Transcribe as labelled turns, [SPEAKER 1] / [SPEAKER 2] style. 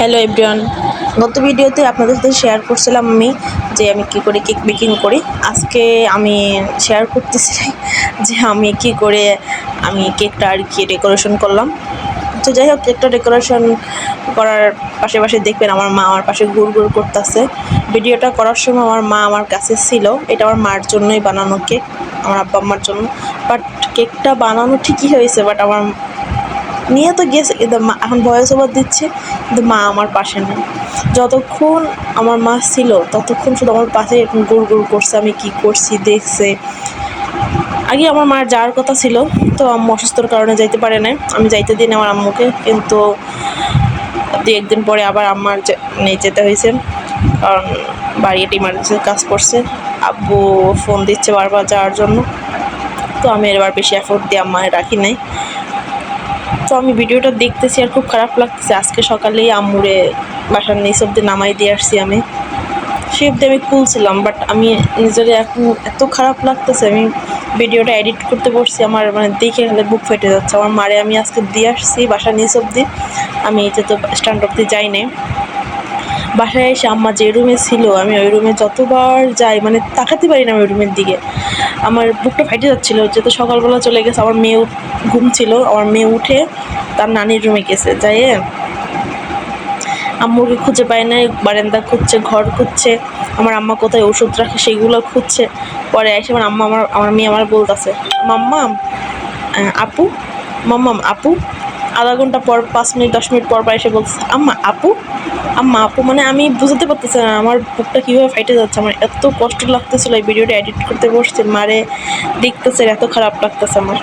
[SPEAKER 1] Hello everyone, গত ভিডিওতে আপনাদের সাথে শেয়ার করছিলাম যে আমি কী করে কেক বেকিং করি। আজকে আমি শেয়ার করতেছি যে আমি কী করে কেকটা আর কি ডেকোরেশন করলাম। তো যাই হোক, কেকটা ডেকোরেশন করার পাশে দেখবেন আমার মা আমার পাশে ঘুর করতেছে। ভিডিওটা করার সময় আমার মা আমার কাছে ছিল। এটা আমার মার জন্যই বানানো কেক, আমার আব্বা আম্মার জন্য। বাট কেকটা বানানো ঠিকই হয়েছে, বাট আমার নিয়ে তো গেছে, কিন্তু এখন ভয়েস ওভার দিচ্ছে, কিন্তু মা আমার পাশে নেই। যতক্ষণ আমার মা ছিল ততক্ষণ শুধু আমার পাশে গুড় করছে, আমি কি করছি দেখছে। আগে আমার মার যাওয়ার কথা ছিল, তো আম্মু অসুস্থর কারণে যাইতে পারে না। আমি যাইতে দিন আমার আম্মুকে, কিন্তু একদিন পরে আবার আম্মার যেতে হয়েছে, কারণ বাড়িতে ইমার্জেন্সি কাজ করছে। আব্বু ফোন দিচ্ছে বারবার যাওয়ার জন্য, তো আমি এবার বেশি এফোর্ট দিয়ে আম্মায় রাখি নাই। তো আমি ভিডিওটা দেখতেছি আর খুব খারাপ লাগতেছে। আজকে সকালেই আম্মুরে বাসার নিচ অব্দি নামাই দিয়ে আসছি আমি। সে অব্দি আমি খুলছিলাম, বাট আমি নিজের এখন এত খারাপ লাগতেছে, আমি ভিডিওটা এডিট করতে বসছি, আমার দেখে গেলে বুক ফেটে যাচ্ছে। আমার মারে আমি আজকে দিয়ে আসছি বাসার নিচ অব্দি, আমি যেহেতু স্ট্যান্ড অব্দি যাই নাই। বাসায় এসে আম্মা যে রুমে ছিল, আমি ওই রুমে যতবার যাই তাকাতে পারি না ওই রুমের দিকে। আমার বুকটা ফাইটে যাচ্ছিলো, যেহেতু সকালবেলা চলে গেছে। আমার মেয়ে ঘুম ছিল, আমার মেয়ে উঠে তার নানির রুমে গেছে, যাইয়ে আম্মুকে খুঁজে পায় নাই, বারান্দা খুঁজছে, ঘর খুঁজছে, আমার আম্মা কোথায় ওষুধ রাখে সেগুলো খুঁজছে। পরে এসে আমার মেয়ে আমার বলতেছে, মাম্মা আপু, মাম্মাম আপু। আধা ঘন্টা পর 5 মিনিট 10 মিনিট পর এসে বলছে, আম্মা আপু, আম্মা আপু। আমি বুঝতে পারতেছি না আমার বুকটা কীভাবে ফাইটে যাচ্ছে। আমার এত কষ্ট লাগতেছিল, এই ভিডিওটা এডিট করতে বসছে, মারে দেখতেছে, এত খারাপ লাগতেছে আমার।